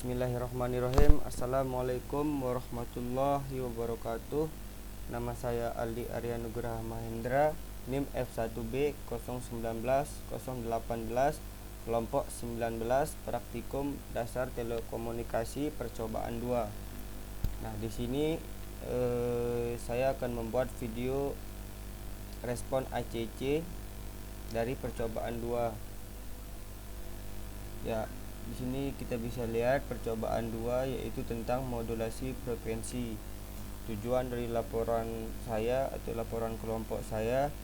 Bismillahirrahmanirrahim. Assalamualaikum warahmatullahi wabarakatuh. Nama saya Aldi Arya Nugraha Mahendra, NIM F1B 019018, kelompok 19, praktikum dasar telekomunikasi percobaan 2. Nah, di sini saya akan membuat video respon ACC dari percobaan 2. Ya, di sini kita bisa lihat percobaan 2 yaitu tentang modulasi frekuensi. Tujuan dari laporan saya atau laporan kelompok saya,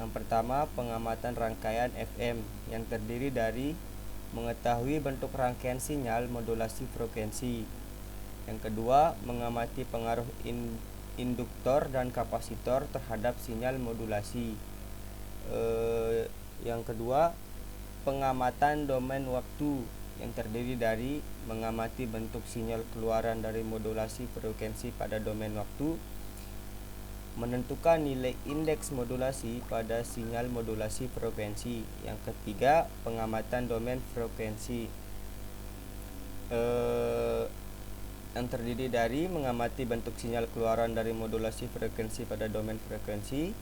yang pertama pengamatan rangkaian FM yang terdiri dari mengetahui bentuk rangkaian sinyal modulasi frekuensi. Yang kedua, mengamati pengaruh induktor dan kapasitor terhadap sinyal modulasi. Yang kedua, pengamatan domain waktu yang terdiri dari mengamati bentuk sinyal keluaran dari modulasi frekuensi pada domain waktu, menentukan nilai indeks modulasi pada sinyal modulasi frekuensi. Yang ketiga, pengamatan domain frekuensi yang terdiri dari mengamati bentuk sinyal keluaran dari modulasi frekuensi pada domain frekuensi.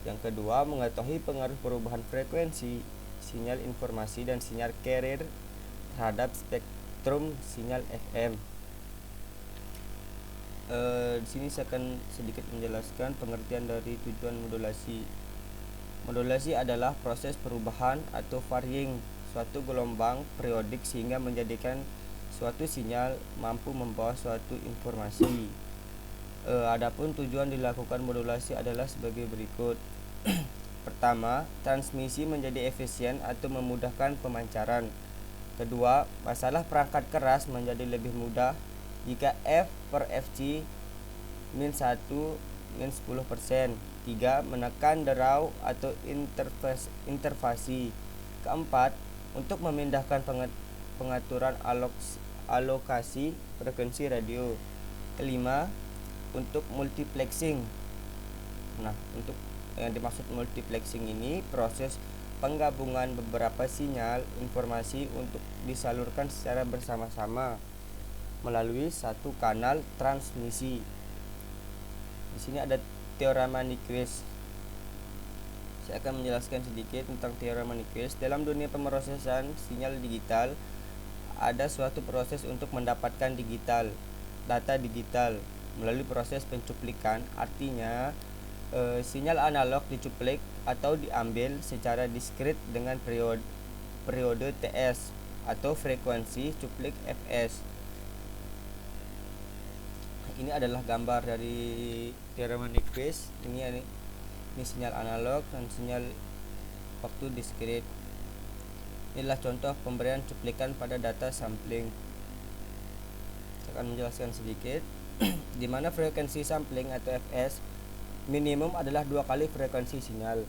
Yang kedua, mengetahui pengaruh perubahan frekuensi sinyal informasi dan sinyal carrier terhadap spektrum sinyal FM. Di sini saya akan sedikit menjelaskan pengertian dari tujuan modulasi. Modulasi adalah proses perubahan atau varying suatu gelombang periodik sehingga menjadikan suatu sinyal mampu membawa suatu informasi. Adapun tujuan dilakukan modulasi adalah sebagai berikut. Pertama, transmisi menjadi efisien atau memudahkan pemancaran. Kedua, masalah perangkat keras menjadi lebih mudah jika F per Fc min 1 min 10%. Tiga, menekan derau atau interfasi. Keempat, untuk memindahkan pengaturan alokasi frekuensi radio. Kelima, untuk multiplexing. Nah, untuk yang dimaksud multiplexing ini proses penggabungan beberapa sinyal informasi untuk disalurkan secara bersama-sama melalui satu kanal transmisi. Di sini ada teorema Nyquist. Saya akan menjelaskan sedikit tentang teorema Nyquist. Dalam dunia pemrosesan sinyal digital, ada suatu proses untuk mendapatkan data digital melalui proses pencuplikan. Artinya sinyal analog dicuplik atau diambil secara diskrit dengan periode TS atau frekuensi cuplik Fs. Ini adalah gambar dari teorema Nyquist. Ini sinyal analog dan sinyal waktu diskrit. Inilah contoh pemberian cuplikan pada data sampling. Saya akan menjelaskan sedikit di mana frekuensi sampling atau Fs minimum adalah 2 kali frekuensi sinyal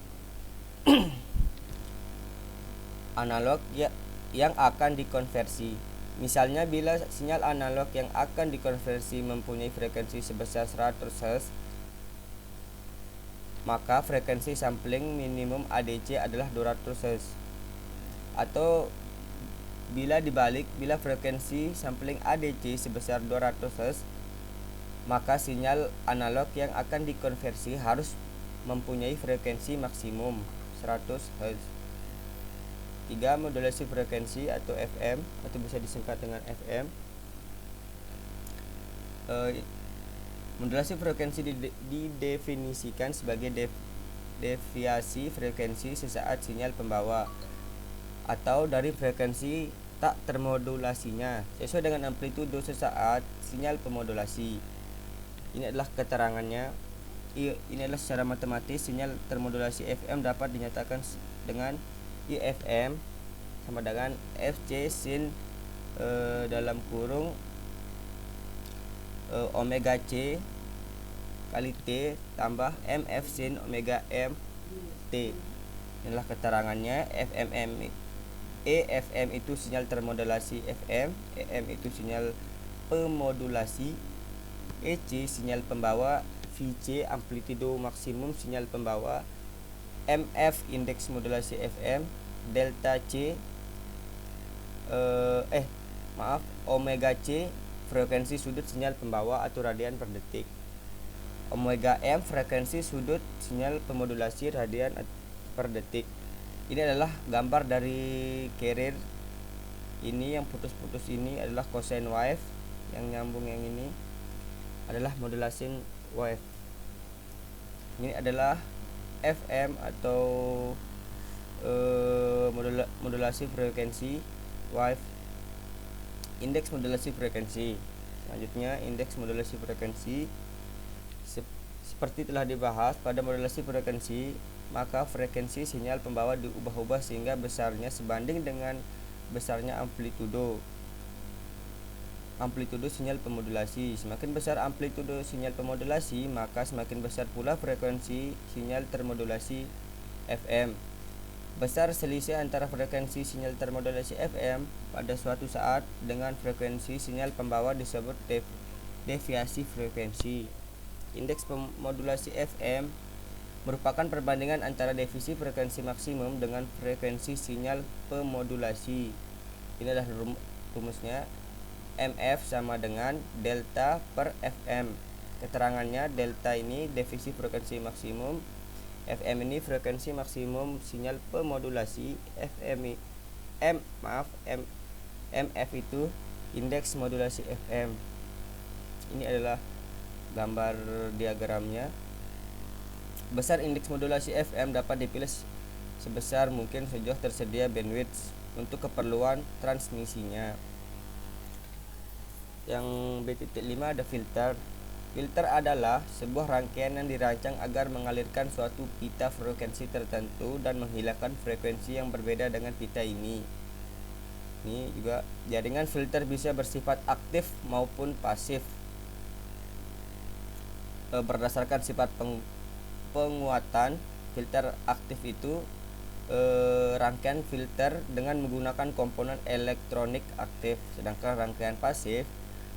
analog yang akan dikonversi. Misalnya, bila sinyal analog yang akan dikonversi mempunyai frekuensi sebesar 100 Hz, maka frekuensi sampling minimum ADC adalah 200 Hz. Atau bila dibalik, bila frekuensi sampling ADC sebesar 200 Hz, maka sinyal analog yang akan dikonversi harus mempunyai frekuensi maksimum 100 Hz. 3. Modulasi frekuensi atau FM atau bisa disingkat dengan FM. Modulasi frekuensi didefinisikan sebagai deviasi frekuensi sesaat sinyal pembawa atau dari frekuensi tak termodulasinya sesuai dengan amplitudo sesaat sinyal pemodulasi. Ini adalah keterangannya. Ini adalah secara matematis sinyal termodulasi FM dapat dinyatakan dengan IFM sama dengan Fc sin dalam kurung omega C kali T tambah MF sin omega M T. Inilah keterangannya. FM itu sinyal termodulasi FM, EM itu sinyal pemodulasi, EC sinyal pembawa, VC amplitudo maksimum sinyal pembawa, MF indeks modulasi FM, delta C omega C frekuensi sudut sinyal pembawa atau radian per detik. Omega M frekuensi sudut sinyal pemodulasi radian per detik. Ini adalah gambar dari carrier. Ini yang putus-putus ini adalah cosine wave, yang nyambung yang ini adalah modulasi wave. Ini adalah FM atau modulasi frekuensi wave. Indeks modulasi frekuensi. Selanjutnya indeks modulasi frekuensi. Seperti telah dibahas pada modulasi frekuensi, maka frekuensi sinyal pembawa diubah-ubah sehingga besarnya sebanding dengan besarnya amplitudo sinyal pemodulasi. Semakin besar amplitudo sinyal pemodulasi, maka semakin besar pula frekuensi sinyal termodulasi FM. Besar selisih antara frekuensi sinyal termodulasi FM pada suatu saat dengan frekuensi sinyal pembawa disebut deviasi frekuensi. Indeks modulasi FM merupakan perbandingan antara deviasi frekuensi maksimum dengan frekuensi sinyal pemodulasi. Ini adalah rumusnya. MF sama dengan delta per FM. Keterangannya, delta ini deviasi frekuensi maksimum, FM ini frekuensi maksimum sinyal pemodulasi, MF itu indeks modulasi FM. Ini adalah gambar diagramnya. Besar indeks modulasi FM dapat dipilih sebesar mungkin sejauh tersedia bandwidth untuk keperluan transmisinya. Yang B.5 ada filter. Filter adalah sebuah rangkaian yang dirancang agar mengalirkan suatu pita frekuensi tertentu dan menghilangkan frekuensi yang berbeda dengan pita ini. Ini juga jaringan filter bisa bersifat aktif maupun pasif. Berdasarkan sifat penguatan filter aktif itu rangkaian filter dengan menggunakan komponen elektronik aktif, sedangkan rangkaian pasif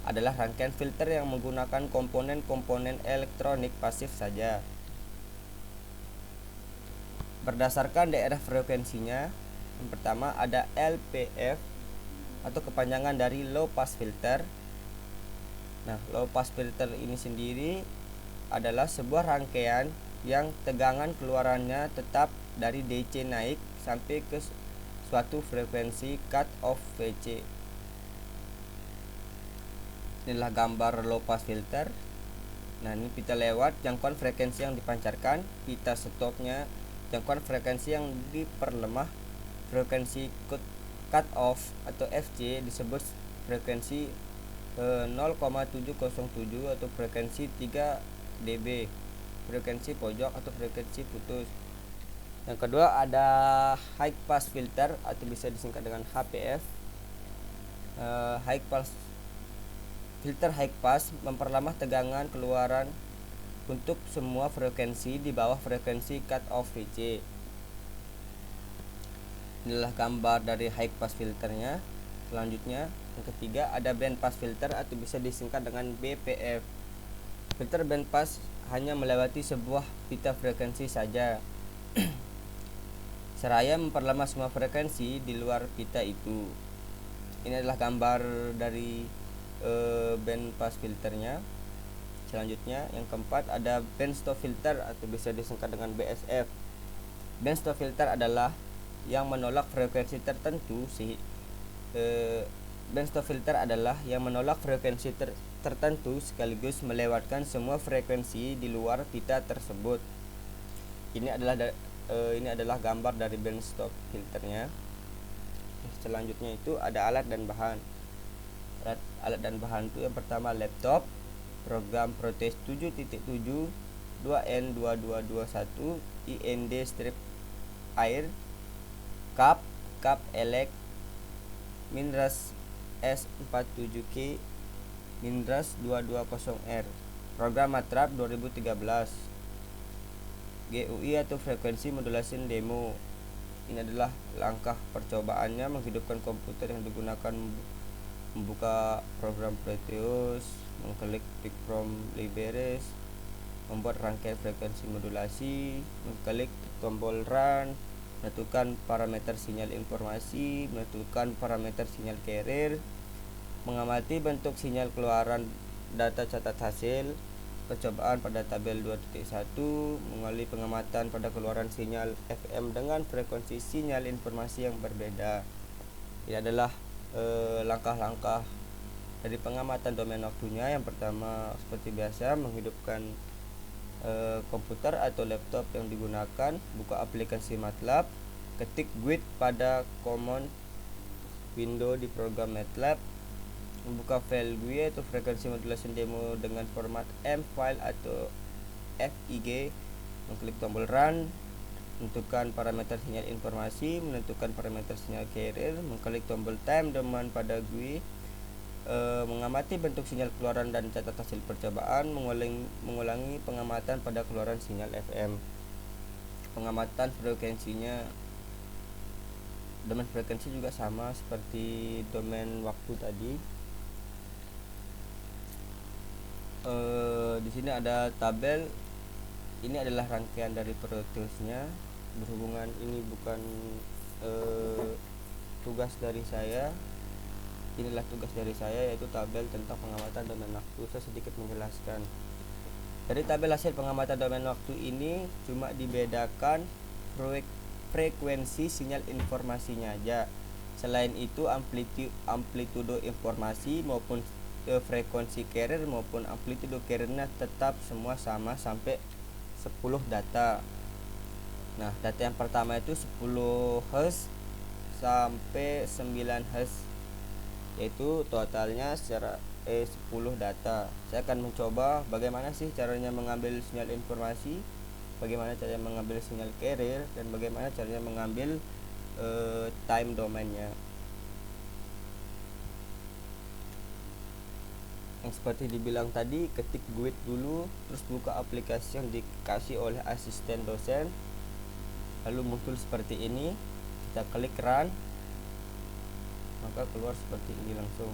adalah rangkaian filter yang menggunakan komponen-komponen elektronik pasif saja. Berdasarkan daerah frekuensinya, yang pertama ada LPF atau kepanjangan dari low pass filter. Nah, low pass filter ini sendiri adalah sebuah rangkaian yang tegangan keluarannya tetap dari DC naik sampai ke suatu frekuensi cut off VC. Inilah gambar low pass filter. Nah, ini pita lewat, jangkauan frekuensi yang dipancarkan, pita stopnya, jangkauan frekuensi yang diperlemah, frekuensi cut off atau FC disebut frekuensi 0,707 atau frekuensi 3 dB, frekuensi pojok atau frekuensi putus. Yang kedua ada high pass filter atau bisa disingkat dengan HPF. Filter high pass memperlamah tegangan keluaran untuk semua frekuensi di bawah frekuensi cut off VC. Inilah gambar dari high pass filternya. Selanjutnya yang ketiga ada band pass filter atau bisa disingkat dengan BPF. Filter band pass hanya melewati sebuah pita frekuensi saja seraya memperlamah semua frekuensi di luar pita itu. Ini adalah gambar dari band pass filternya. Selanjutnya yang keempat ada band stop filter atau bisa disingkat dengan BSF. Band stop filter adalah yang menolak frekuensi tertentu. Band stop filter adalah yang menolak frekuensi tertentu sekaligus melewatkan semua frekuensi di luar pita tersebut. Ini adalah gambar dari band stop filternya. Selanjutnya itu ada alat dan bahan. Alat dan bahan itu yang pertama laptop, program Protes 7.7 2N2221 IND strip air, cup elek Minras S47K Minras 220R, program Matrap 2013, GUI atau frekuensi modulasi demo. Ini adalah langkah percobaannya menghidupkan komputer yang digunakan membuka program Proteus, mengklik pick from libraries, membuat rangkaian frekuensi modulasi, mengklik tombol run, menentukan parameter sinyal informasi, menentukan parameter sinyal carrier, mengamati bentuk sinyal keluaran data catat hasil percobaan pada tabel 2.1 melalui pengamatan pada keluaran sinyal FM dengan frekuensi sinyal informasi yang berbeda. Ini adalah langkah-langkah dari pengamatan domain waktunya. Yang pertama, seperti biasa, menghidupkan komputer atau laptop yang digunakan, buka aplikasi MATLAB, ketik GUID pada command window di program MATLAB, membuka file GUI atau frekuensi modulation demo dengan format M file atau FIG, mengklik tombol run, menentukan parameter sinyal informasi, menentukan parameter sinyal carrier, mengklik tombol time domain pada GUI, mengamati bentuk sinyal keluaran dan catat hasil percobaan, mengulangi pengamatan pada keluaran sinyal FM. Pengamatan frekuensinya, domain frekuensi juga sama seperti domain waktu tadi. Di sini ada tabel. Ini adalah rangkaian dari Proteusnya. Berhubungan ini bukan tugas dari saya. Inilah tugas dari saya, yaitu tabel tentang pengamatan domain waktu. Saya sedikit menjelaskan. Dari tabel hasil pengamatan domain waktu ini cuma dibedakan frekuensi sinyal informasinya aja. Selain itu amplitudo informasi maupun frekuensi carrier maupun amplitudo carriernya tetap semua sama sampai 10 data. Nah, data yang pertama itu 10 Hz sampai 9 Hz, yaitu totalnya secara 10 data. Saya akan mencoba bagaimana sih caranya mengambil sinyal informasi, bagaimana caranya mengambil sinyal carrier, dan bagaimana caranya mengambil time domainnya. Yang seperti dibilang tadi, ketik GUID dulu, terus buka aplikasi yang dikasih oleh asisten dosen, lalu muncul seperti ini. Kita klik run, maka keluar seperti ini langsung.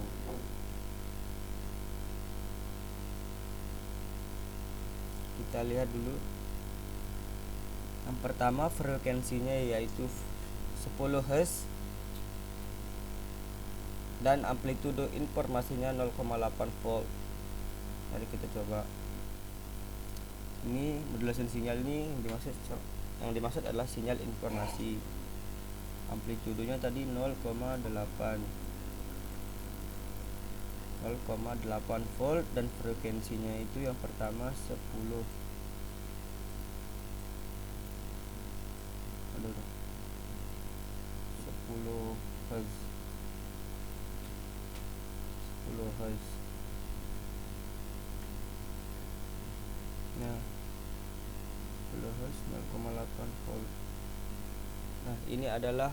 Kita lihat dulu. Yang pertama, frekuensinya yaitu 10 Hz dan amplitudo informasinya 0,8 volt. Mari kita coba. Ini modulasi sinyal ini yang dimaksud adalah sinyal informasi. Amplitudonya tadi 0,8 volt dan frekuensinya itu yang pertama 10 Hz. 10 Hz. Nah, 10 Hz 0,8 volt. Nah, ini adalah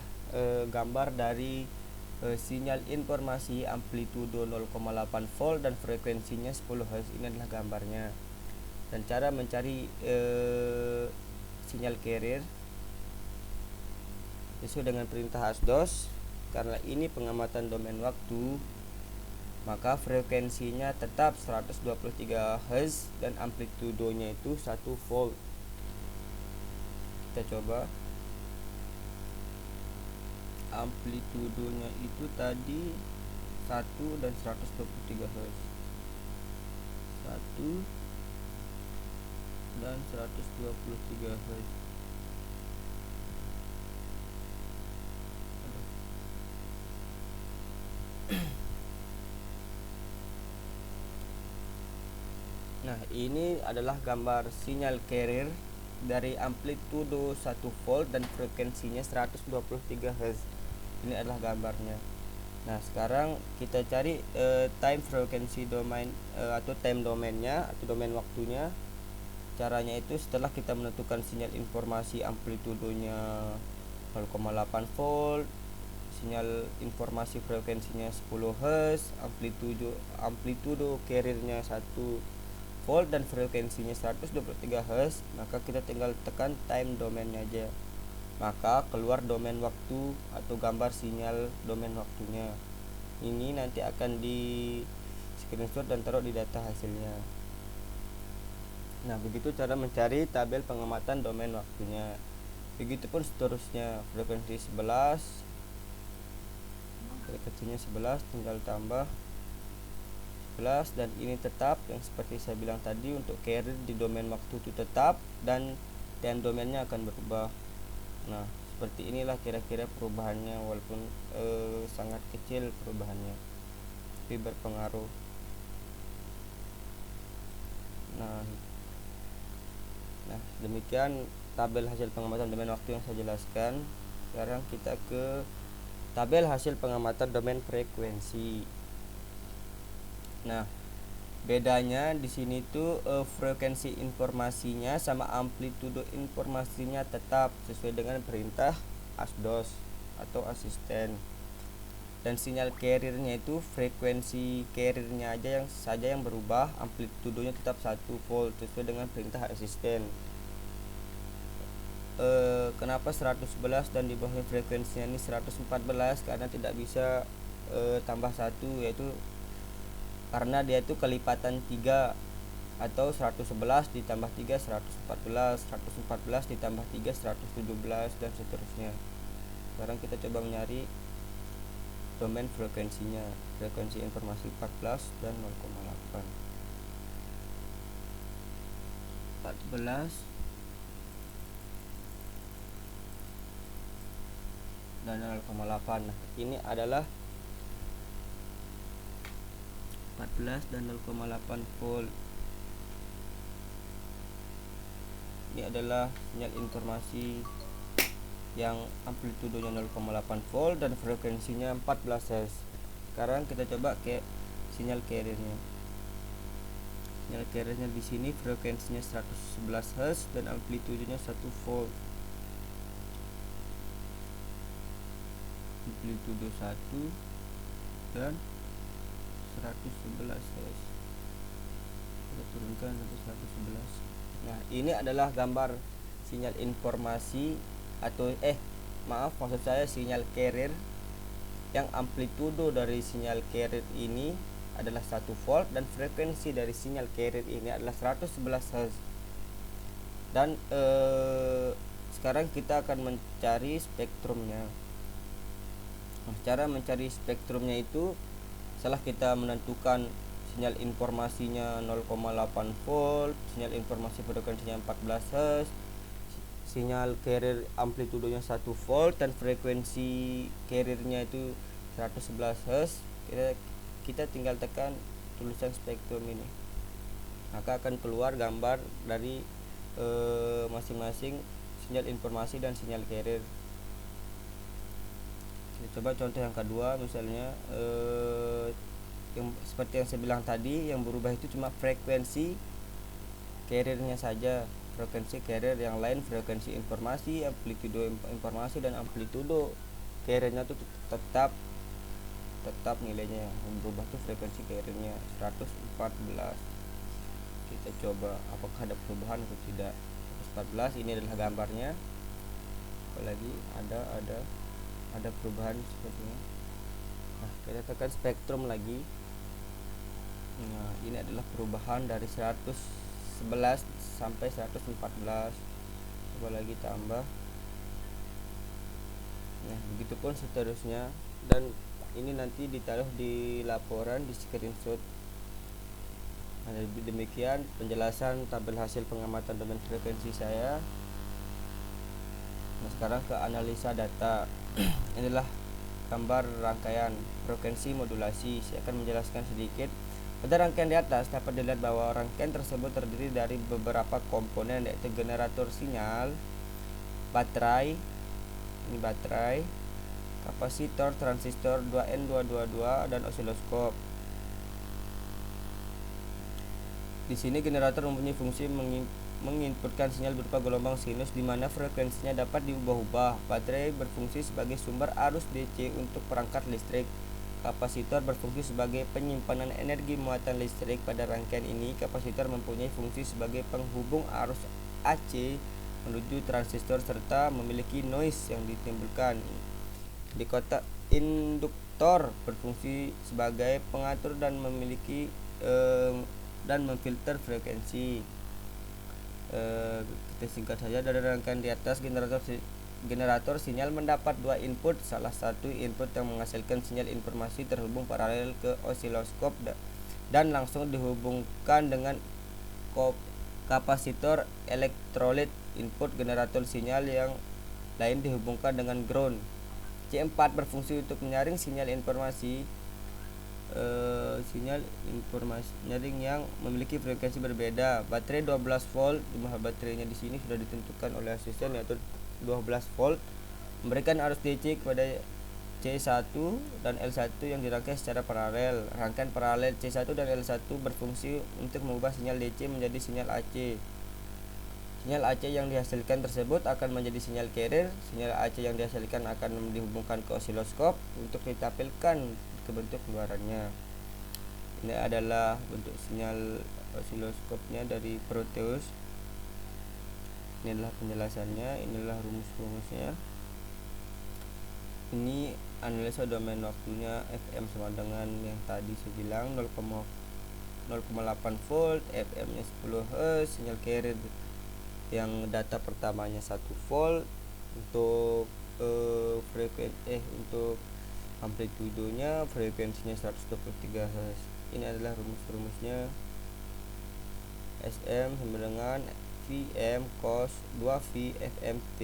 gambar dari sinyal informasi amplitudo 0,8 volt dan frekuensinya 10 Hz. Ini adalah gambarnya. Dan cara mencari sinyal carrier sesuai dengan perintah asdos. Karena ini pengamatan domain waktu, maka frekuensinya tetap 123 Hz dan amplitudonya itu 1 volt. Kita coba. Amplitudonya itu tadi 1 dan 123 Hz. 1 dan 123 Hz. Nah, ini adalah gambar sinyal carrier dari amplitudo 1 volt dan frekuensinya 123 Hz. Ini adalah gambarnya. Nah, sekarang kita cari time frekuensi domain atau time domainnya atau domain waktunya. Caranya itu setelah kita menentukan sinyal informasi amplitudonya 0,8 volt, sinyal informasi frekuensinya 10 Hz, amplitudo carriernya 1 volt dan frekuensinya 123 Hz, maka kita tinggal tekan time domainnya aja. Maka keluar domain waktu atau gambar sinyal domain waktunya. Ini nanti akan di screenshot dan taruh di data hasilnya. Nah, begitu cara mencari tabel pengamatan domain waktunya. Begitupun seterusnya, frekuensi 11, frekuensinya 11 tinggal tambah dan ini tetap yang seperti saya bilang tadi. Untuk carrier di domain waktu itu tetap dan time domainnya akan berubah. Nah, seperti inilah kira-kira perubahannya, walaupun sangat kecil perubahannya, tapi berpengaruh. Nah, demikian tabel hasil pengamatan domain waktu yang saya jelaskan. Sekarang kita ke tabel hasil pengamatan domain frekuensi. Nah, bedanya di sini tuh frekuensi informasinya sama amplitudo informasinya tetap sesuai dengan perintah ASDOS atau asisten. Dan sinyal carriernya itu frekuensi carriernya saja yang berubah, amplitudonya tetap 1 volt sesuai dengan perintah asisten. Kenapa 111 dan di bawahnya frekuensinya ini 114? Karena tidak bisa tambah 1, yaitu karena dia itu kelipatan 3, atau 111 ditambah 3 114, 114 ditambah 3 117 dan seterusnya. Sekarang kita coba mencari domain frekuensinya. Frekuensi informasi 14 dan 0,8. 14 dan 0,8. Nah, ini adalah 14 dan 0,8 volt. Ini adalah sinyal informasi yang amplitudonya 0,8 volt dan frekuensinya 14 Hz. Sekarang kita coba ke sinyal carriernya. Sinyal carriernya di sini frekuensinya 111 Hz dan amplitudenya 1 volt. Amplitudo 1 dan 111 Hz. Kita turunkan sampai 111. Nah, ini adalah gambar sinyal informasi atau maksud saya sinyal carrier yang amplitudo dari sinyal carrier ini adalah 1 volt dan frekuensi dari sinyal carrier ini adalah 111 Hz. Dan sekarang kita akan mencari spektrumnya. Nah, cara mencari spektrumnya itu setelah kita menentukan sinyal informasinya 0,8 volt, sinyal informasi frekuensinya 14 Hz, sinyal carrier amplitudonya 1 volt dan frekuensi carriernya itu 111 Hz. Kita tinggal tekan tulisan spektrum ini, maka akan keluar gambar dari masing-masing sinyal informasi dan sinyal carrier. Kita coba contoh yang kedua, misalnya yang seperti yang saya bilang tadi, yang berubah itu cuma frekuensi carriernya saja. Frekuensi carrier yang lain, frekuensi informasi, amplitudo informasi dan amplitudo carriernya itu tetap nilainya. Yang berubah tuh frekuensi carriernya 114. Kita coba apakah ada perubahan atau tidak. 114 ini adalah gambarnya. Apalagi ada perubahan sepertinya. Nah, kita tekan spektrum lagi. Nah, ini adalah perubahan dari 111 sampai 114. Coba lagi tambah. Nah, begitupun seterusnya, dan ini nanti ditaruh di laporan, di screenshot. Nah, demikian penjelasan tabel hasil pengamatan domain frekuensi saya. Nah, sekarang ke analisa data. Inilah gambar rangkaian frekuensi modulasi. Saya akan menjelaskan sedikit. Pada rangkaian di atas dapat dilihat bahwa rangkaian tersebut terdiri dari beberapa komponen, yaitu generator sinyal, baterai, ini baterai, kapasitor, transistor 2N222 dan osiloskop. Di sini generator mempunyai fungsi menginputkan sinyal berupa gelombang sinus di mana frekuensinya dapat diubah-ubah. Baterai berfungsi sebagai sumber arus DC untuk perangkat listrik. Kapasitor berfungsi sebagai penyimpanan energi muatan listrik. Pada rangkaian ini, kapasitor mempunyai fungsi sebagai penghubung arus AC menuju transistor serta memiliki noise yang ditimbulkan. Di kotak induktor berfungsi sebagai pengatur dan memiliki dan memfilter frekuensi. Kita singkat saja, dari rangkaian di atas, generator sinyal mendapat dua input. Salah satu input yang menghasilkan sinyal informasi terhubung paralel ke osiloskop dan langsung dihubungkan dengan kapasitor elektrolit. Input generator sinyal yang lain dihubungkan dengan ground. C4 berfungsi untuk menyaring sinyal informasi nyaring yang memiliki frekuensi berbeda. Baterai 12 volt, jumlah baterainya di sini sudah ditentukan oleh asisten yaitu 12 volt, memberikan arus DC kepada C1 dan L1 yang dirangkai secara paralel. Rangkaian paralel C1 dan L1 berfungsi untuk mengubah sinyal DC menjadi sinyal AC. Sinyal AC yang dihasilkan tersebut akan menjadi sinyal carrier. Sinyal AC yang dihasilkan akan dihubungkan ke osiloskop untuk ditampilkan ke bentuk keluarannya. Ini adalah bentuk sinyal osiloskopnya dari Proteus. Ini adalah penjelasannya, inilah rumus-rumusnya. Ini analisa domain waktunya FM sama dengan yang tadi saya bilang 0,8 volt, FM-nya 10 Hz, sinyal carrier yang data pertamanya 1 volt, untuk untuk amplitudonya frekuensinya 123 Hz. Ini adalah rumus-rumusnya. SM sama dengan VM cos 2V FMT.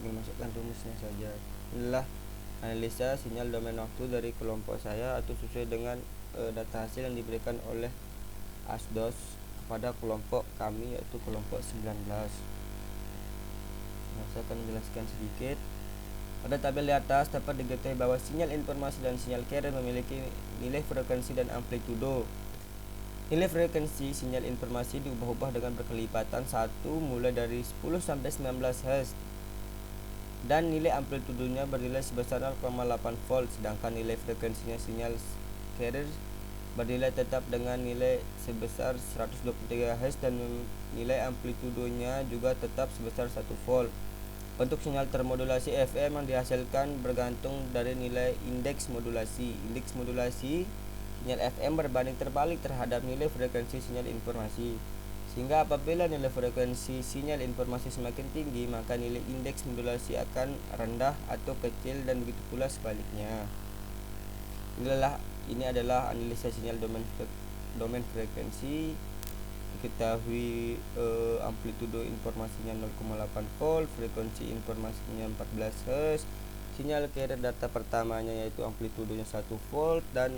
Ini masukkan rumusnya saja. Inilah analisa sinyal domain waktu dari kelompok saya atau sesuai dengan data hasil yang diberikan oleh ASDOS kepada kelompok kami yaitu kelompok 19. Saya akan menjelaskan sedikit. Pada tabel di atas dapat diketahui bahwa sinyal informasi dan sinyal carrier memiliki nilai frekuensi dan amplitudo. Nilai frekuensi sinyal informasi diubah-ubah dengan berkelipatan 1 mulai dari 10 sampai 19 Hz. Dan nilai amplitudonya bernilai sebesar 0,8 volt, sedangkan nilai frekuensinya sinyal carrier bernilai tetap dengan nilai sebesar 123 Hz dan nilai amplitudonya juga tetap sebesar 1 volt. Untuk sinyal termodulasi FM yang dihasilkan bergantung dari nilai indeks modulasi. Indeks modulasi sinyal FM berbanding terbalik terhadap nilai frekuensi sinyal informasi. Sehingga apabila nilai frekuensi sinyal informasi semakin tinggi, maka nilai indeks modulasi akan rendah atau kecil dan begitu pula sebaliknya. Ini adalah analisa sinyal domain frekuensi. Diketahui amplitudo informasinya 0,8 volt, frekuensi informasinya 14 Hz, sinyal carrier data pertamanya yaitu amplitudonya 1 volt dan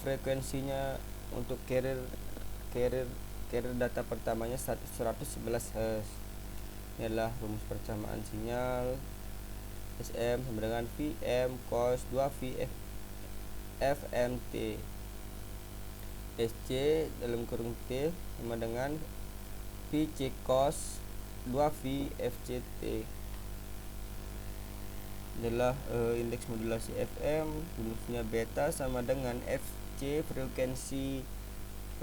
frekuensinya untuk carrier data pertamanya 111 Hz. Ini adalah rumus persamaan sinyal. SM sama dengan VM cos 2V FMT. SC dalam kurung T sama dengan PC cos 2V FCT. Adalah indeks modulasi FM, rumusnya beta sama dengan FC frekuensi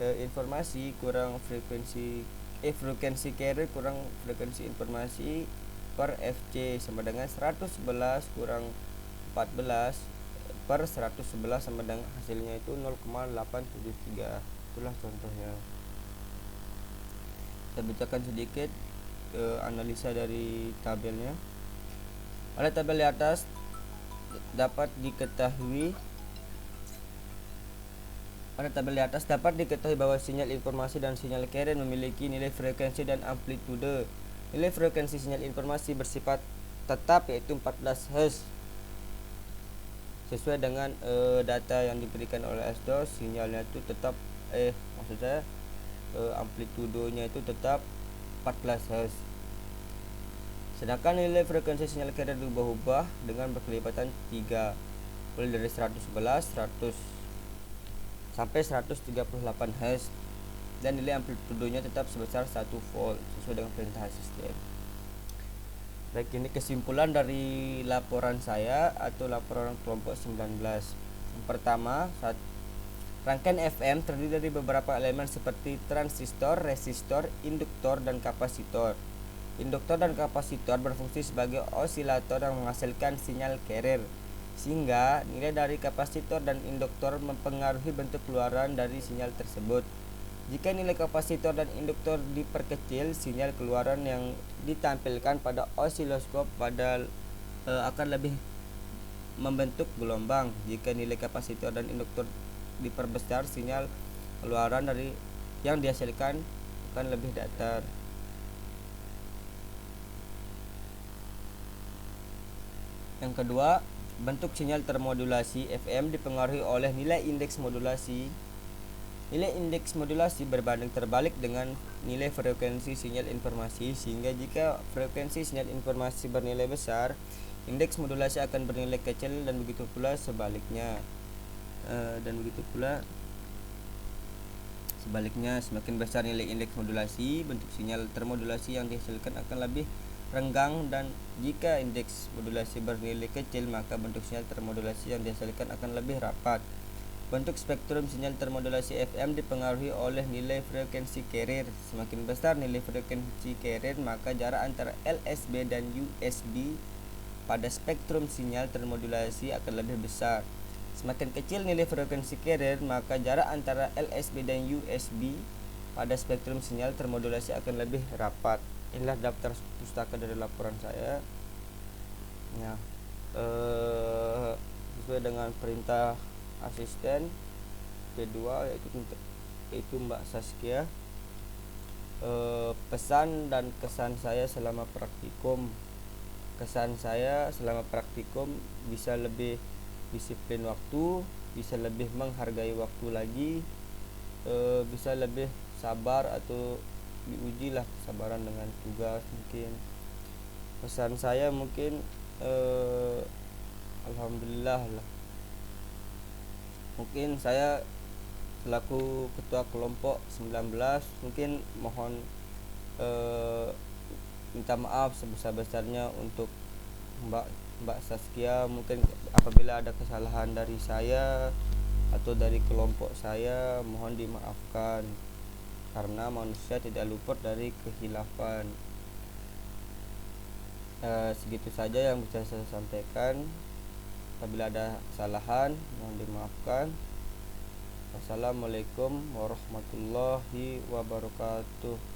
informasi kurang frekuensi carrier kurang frekuensi informasi per FC sama dengan 111 kurang 14 per 111 sama dengan hasilnya itu 0,873. Itulah contohnya. Saya bacakan sedikit analisa dari tabelnya. Pada tabel di atas dapat diketahui bahwa sinyal informasi dan sinyal carrier memiliki nilai frekuensi dan amplitude. Nilai frekuensi sinyal informasi bersifat tetap yaitu 14 Hz. Sesuai dengan data yang diberikan oleh ASDOS, sinyalnya itu tetap amplitudonya itu tetap 14 Hz. Sedangkan nilai frekuensi sinyal carrier berubah-ubah dengan berkelipatan 3, mulai dari 111, 100 sampai 138 Hz, dan nilai amplitudonya tetap sebesar 1 volt sesuai dengan perintah sistem. Baik, ini kesimpulan dari laporan saya atau laporan kelompok 19. Yang pertama, rangkaian FM terdiri dari beberapa elemen seperti transistor, resistor, induktor, dan kapasitor. Induktor dan kapasitor berfungsi sebagai osilator yang menghasilkan sinyal carrier, sehingga nilai dari kapasitor dan induktor mempengaruhi bentuk keluaran dari sinyal tersebut. Jika nilai kapasitor dan induktor diperkecil, sinyal keluaran yang ditampilkan pada osiloskop akan lebih membentuk gelombang. Jika nilai kapasitor dan induktor diperbesar, sinyal keluaran dari yang dihasilkan akan lebih datar. Yang kedua, bentuk sinyal termodulasi FM dipengaruhi oleh nilai indeks modulasi. Nilai indeks modulasi berbanding terbalik dengan nilai frekuensi sinyal informasi, sehingga jika frekuensi sinyal informasi bernilai besar, indeks modulasi akan bernilai kecil, dan begitu pula sebaliknya. Semakin besar nilai indeks modulasi, bentuk sinyal termodulasi yang dihasilkan akan lebih renggang, dan jika indeks modulasi bernilai kecil, maka bentuk sinyal termodulasi yang dihasilkan akan lebih rapat. Bentuk spektrum sinyal termodulasi FM dipengaruhi oleh nilai frekuensi carrier. Semakin besar nilai frekuensi carrier, maka jarak antara LSB dan USB pada spektrum sinyal termodulasi akan lebih besar. Semakin kecil nilai frekuensi carrier, maka jarak antara LSB dan USB pada spektrum sinyal termodulasi akan lebih rapat. Inilah daftar pustaka dari laporan saya. Nah, sesuai dengan perintah asisten kedua, yaitu Mbak Saskia. Pesan dan kesan saya selama praktikum. Kesan saya selama praktikum bisa lebih disiplin waktu, bisa lebih menghargai waktu lagi, bisa lebih sabar atau diuji lah kesabaran dengan tugas mungkin. Pesan saya mungkin alhamdulillah lah. Mungkin saya selaku ketua kelompok 19 mungkin mohon minta maaf sebesar-besarnya untuk Mbak Saskia. Mungkin apabila ada kesalahan dari saya atau dari kelompok saya, mohon dimaafkan, karena manusia tidak luput dari kehilafan. Segitu saja yang bisa saya sampaikan. Apabila ada kesalahan, mohon dimaafkan. Wassalamualaikum warahmatullahi wabarakatuh.